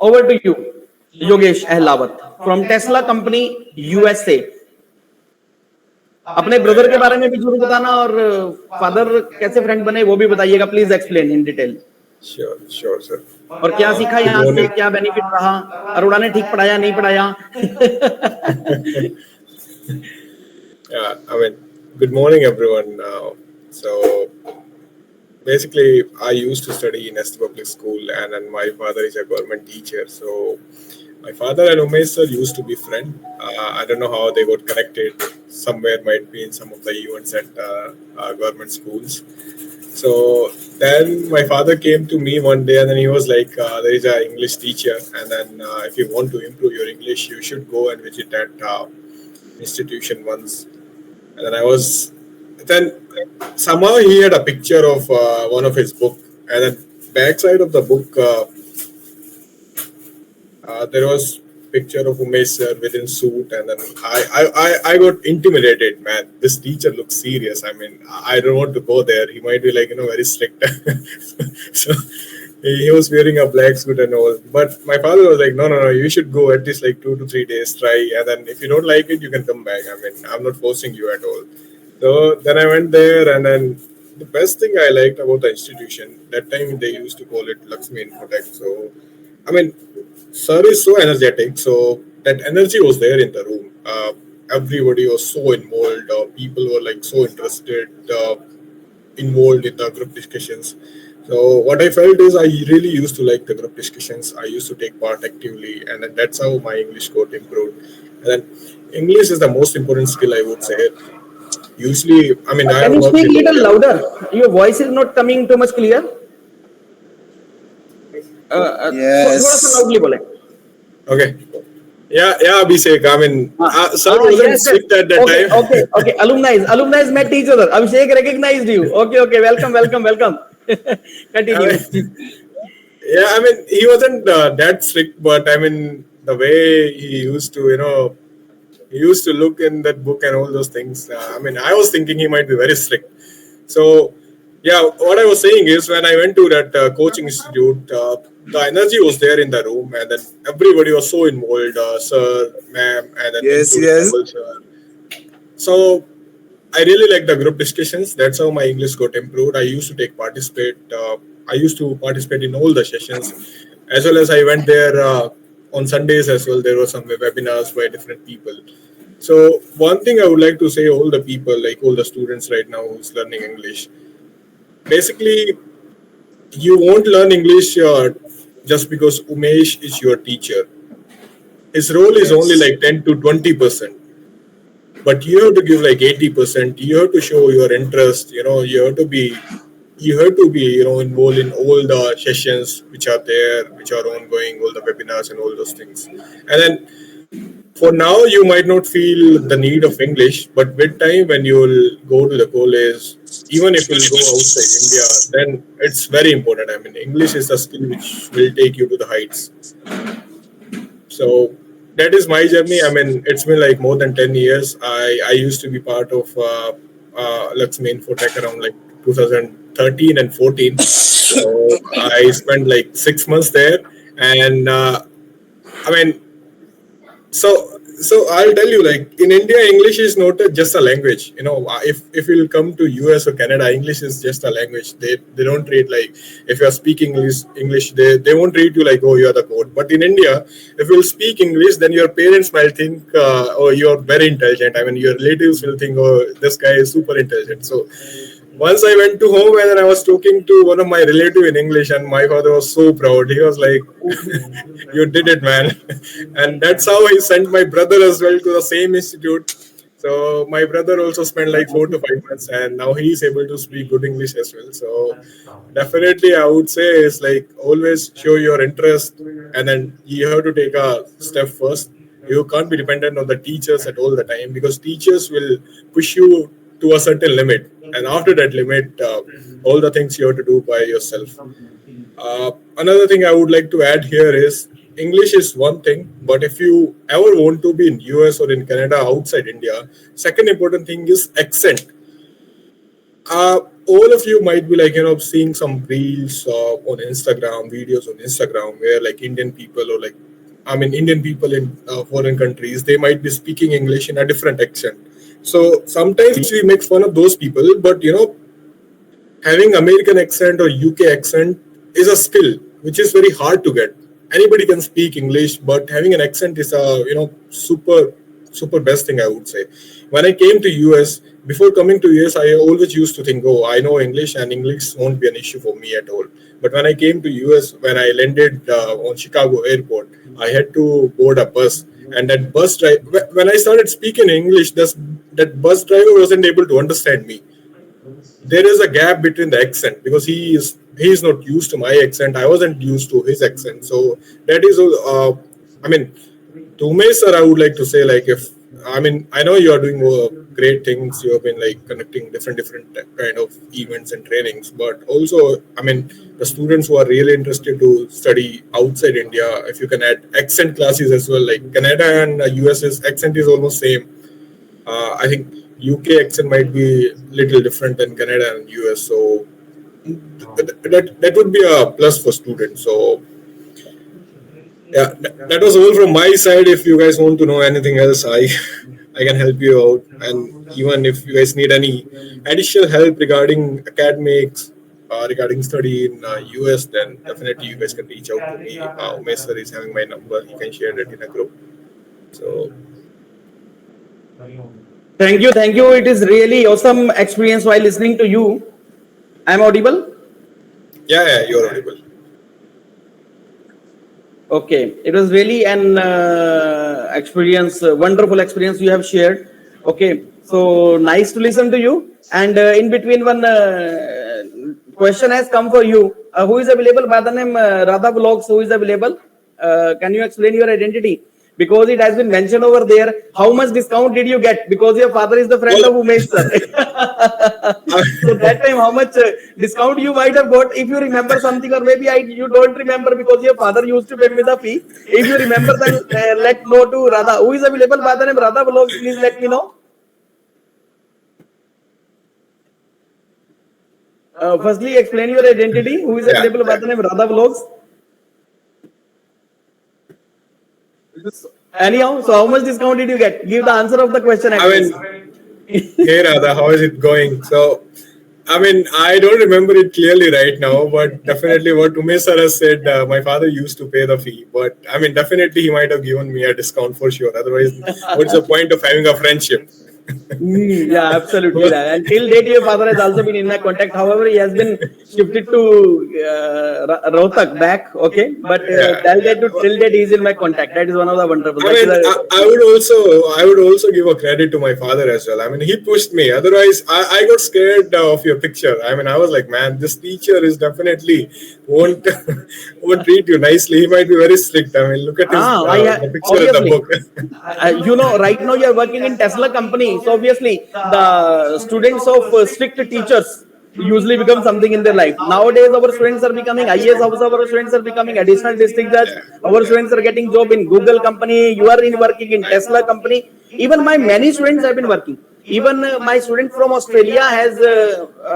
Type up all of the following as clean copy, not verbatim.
over to you, Yogesh Ahlawat from Tesla company USA. अपने brother के बारे में भी जरूर बताना और फादर कैसे फ्रेंड बने वो भी बताइएगा, please explain in detail. Sure sir. और क्या सीखा यहाँ से, क्या बेनिफिट रहा, अरोड़ा ने ठीक पढ़ाया नहीं पढ़ाया? I mean, good morning everyone. So basically I used to study in ST public school, and then my father is a government teacher. So my father and Umesh sir used to be friends. I don't know how they got connected. Somewhere might be in some of the events at government schools. So then my father came to me one day, and then he was like, there is an English teacher, and then if you want to improve your English, you should go and visit that institution once. And then somehow he had a picture of one of his book, and then backside of the book there was picture of Umesh sir within suit, and then I got intimidated, man. This teacher looks serious. I mean, I don't want to go there. He might be like, very strict. So he was wearing a black suit and all. But my father was like, no, you should go at least like 2 to 3 days, try. And then if you don't like it, you can come back. I mean, I'm not forcing you at all. So then I went there, and then the best thing I liked about the institution, that time they used to call it Lakshmi Infotech. So, I mean, sir is so energetic, so that energy was there in the room. Everybody was so involved. People were like so interested, involved in the group discussions. So what I felt is I really used to like the group discussions. I used to take part actively, and then that's how my English got improved. And then English is the most important skill, I would say. Usually, I mean, can you speak a little louder? Your voice is not coming too much clear. Yes. Okay. Yeah, Abhishek. I mean, sir wasn't strict at that time. Okay. Alumni met each other. Abhishek recognized you. Okay. Welcome. Continue. Yeah, I mean, he wasn't that strict, but I mean, the way he used to, he used to look in that book and all those things. I mean, I was thinking he might be very strict. So, yeah, what I was saying is when I went to that coaching institute, the energy was there in the room, and then everybody was so involved, sir, ma'am, and then yes. Sir. So I really like the group discussions. That's how my English got improved. I used to participate in all the sessions, as well as I went there on Sundays as well. There were some webinars by different people. So one thing I would like to say, all the people, like all the students right now who's learning English, basically, you won't learn English just because Umesh is your teacher. His role is only like 10 to 20%. But you have to give like 80%. You have to show your interest. You have to be involved in all the sessions which are there, which are ongoing, all the webinars and all those things. And then for now, you might not feel the need of English, but with time, when you will go to the college, even if you'll go outside India, then it's very important. I mean, English is a skill which will take you to the heights. So that is my journey. I mean, it's been like more than 10 years. I used to be part of Lakshmi Infotech around like 2013 and 14. So I spent like 6 months there, and I mean, so I'll tell you, like in India, English is not just a language. If you'll come to US or Canada, English is just a language. They don't treat like, if you're speaking English, they won't treat you like, oh, you're the god. But in India, if you'll speak English, then your parents might think, oh, you're very intelligent. I mean, your relatives will think, oh, this guy is super intelligent. So once I went to home, and then I was talking to one of my relatives in English, and my father was so proud. He was like, you did it, man. And that's how he sent my brother as well to the same institute. So my brother also spent like 4 to 5 months, and now he's able to speak good English as well. So definitely I would say it's like always show your interest, and then you have to take a step first. You can't be dependent on the teachers at all the time, because teachers will push you to a certain limit, and after that limit, all the things you have to do by yourself. Another thing I would like to add here is English is one thing, but if you ever want to be in US or in Canada outside India, second important thing is accent. all of you might be like, seeing some reels on Instagram, videos on Instagram, where like Indian people or like, Indian people in foreign countries, they might be speaking English in a different accent. So sometimes we make fun of those people, but having American accent or UK accent is a skill which is very hard to get. Anybody can speak English, but having an accent is a super best thing, I would say. When I came to US, before coming to US, I always used to think, oh, I know English and English won't be an issue for me at all. But when I came to US, when I landed on Chicago airport, I had to board a bus, and that bus driver, when I started speaking English, that bus driver wasn't able to understand me. There is a gap between the accent because he is not used to my accent. I wasn't used to his accent. So that is I mean, to Umesh sir, I would like to say, like, if I know you are doing great things. You have been like conducting different kind of events and trainings, but also the students who are really interested to study outside India, if you can add accent classes as well, like Canada and US's accent is almost same. I think UK accent might be little different than Canada and US, so that would be a plus for students. So yeah, that was all from my side. If you guys want to know anything else, I can help you out, and even if you guys need any additional help regarding academics, regarding study in US, then definitely you guys can reach out to me. Umesh sir is having my number. He can share that in a group. So Thank you, thank you. It is really awesome experience while listening to you. I'm audible? yeah, you're audible. Okay, it was really an experience, wonderful experience you have shared. Okay, so nice to listen to you. And in between, one question has come for you. Who is available by the name Radha Vlogs? Who is available? Can you explain your identity? Because it has been mentioned over there. How much discount did you get? Because your father is the friend of Umesh sir. So that time, how much discount you might have got, if you remember something, or maybe you don't remember because your father used to pay me the fee. If you remember, then let know to Radha. Who is available by the name Radha Vlogs? Please let me know. Firstly, explain your identity. Who is available by the name Radha Vlogs? Anyhow, so how much discount did you get? Give the answer of the question. Hey Radha, how is it going? So, I don't remember it clearly right now, but definitely what Umesh sir has said, my father used to pay the fee. But definitely he might have given me a discount for sure. Otherwise, what's the point of having a friendship? Yeah, absolutely. And till date, your father has also been in my contact. However, he has been shifted to Rohtak back. Okay, but till date, he is in my contact. That is one of the wonderful. I would also give a credit to my father as well. He pushed me. Otherwise, I got scared of your picture. I was like, man, this teacher is definitely won't treat you nicely. He might be very strict. Look at the picture in the book. Right now you are working in Tesla company. So obviously, the students of strict teachers usually become something in their life. Nowadays, our students are becoming IAS officer, our students are becoming additional district judge, our students are getting job in Google company, you are working in Tesla company. Even my many students have been working. Even my student from Australia has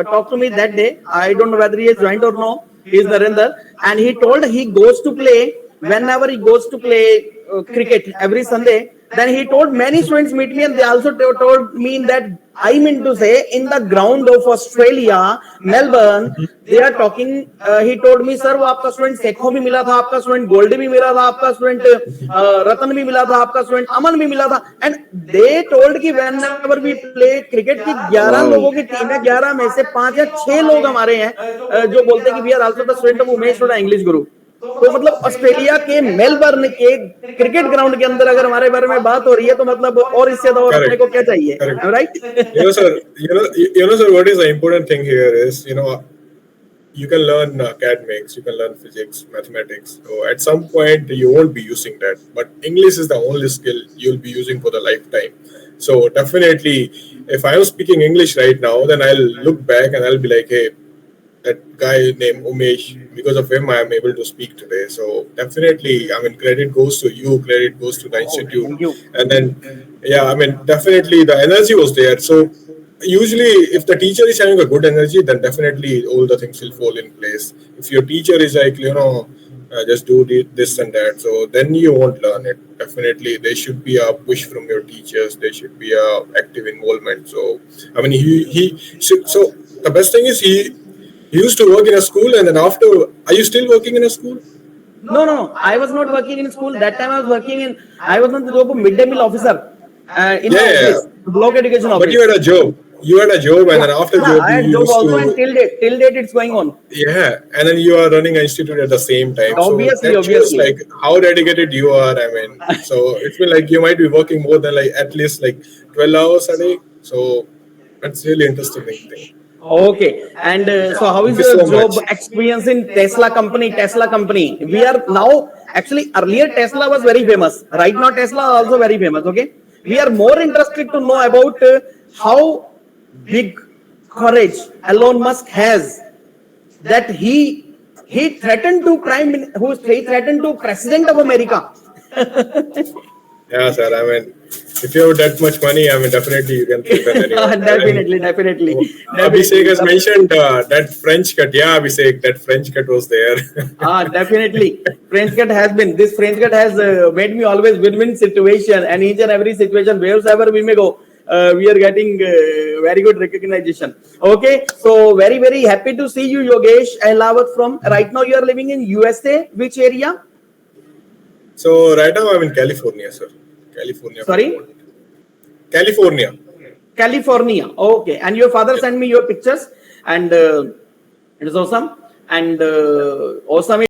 talked to me that day. I don't know whether he has joined or no. He is Narendra, and he told he goes to play whenever he goes to play cricket every Sunday. Then he told many students meet me, and they also told me that I mean to say in the ground of Australia, Melbourne, they are talking. He told me, sir, वो आपका student Sekhon भी मिला था, आपका student Goldy भी मिला था, आपका student रतन भी मिला था, आपका student अमन भी मिला था. And they told कि whenever we play cricket की 11 लोगों की टीम है, 11 में से 5 या 6 लोग हमारे हैं जो बोलते हैं कि we are also the student of Umesh Arora English Guru. तो मतलब ऑस्ट्रेलिया के मेलबर्न के क्रिकेट ग्राउंड के अंदर अगर हमारे बारे में बात हो रही है तो मतलब और इससे तो और अपने को क्या चाहिए, right? Sir, what is the important thing here is, you can learn academics, you can learn physics, mathematics. So at some point you won't be using that, but English is the only skill you'll be using for the lifetime. So definitely, if I am speaking English right now, then I'll look back and I'll be like, hey, that guy named Umesh, because of him I am able to speak today. So definitely, credit goes to you, credit goes to the institute. Thank you. And then, definitely the energy was there. So usually if the teacher is having a good energy, then definitely all the things will fall in place. If your teacher is like, just do this and that, so then you won't learn it. Definitely there should be a push from your teachers, there should be a active involvement. So I mean, so the best thing is he used to work in a school, and then after, are you still working in a school? No, no, no. I was not working in school. That time I was working in, I was on the job of midday meal officer in my Yeah, yeah. office, block education But office. you had a job. You had a job, and Yeah, then after yeah, job, I had you job used also, and to, till date it's going on. yeah, and then you are running an institute at the same time. So Obviously, that shows obviously. like how dedicated you are. I mean, so it's been like you might be working more than like at least like 12 hours a day. So that's really interesting thing. Okay, and so how Thank is you your so job much. experience in Tesla company? Tesla company. We are now actually earlier Tesla was very famous. Right now Tesla also very famous. Okay, we are more interested to know about how big courage Elon Musk has that he threatened to he threatened to president of America. Yeah, sir. I mean, if you have that much money, I mean, definitely you can threaten anyone. And then Definitely, definitely, Abhishek definitely. has mentioned that French cut. Yeah, Abhishek, that French cut was there. Definitely. French cut has been. This French cut has made me always win-win situation, and each and every situation, wherever we may go, we are getting very good recognition. Okay, so very very happy to see you, Yogesh Ahlawat from. Right now, you are living in USA. Which area? So right now I'm in California, sir. California from Sorry, Montana. California. California. Okay, and your father sent me your pictures, and it is awesome. And awesome.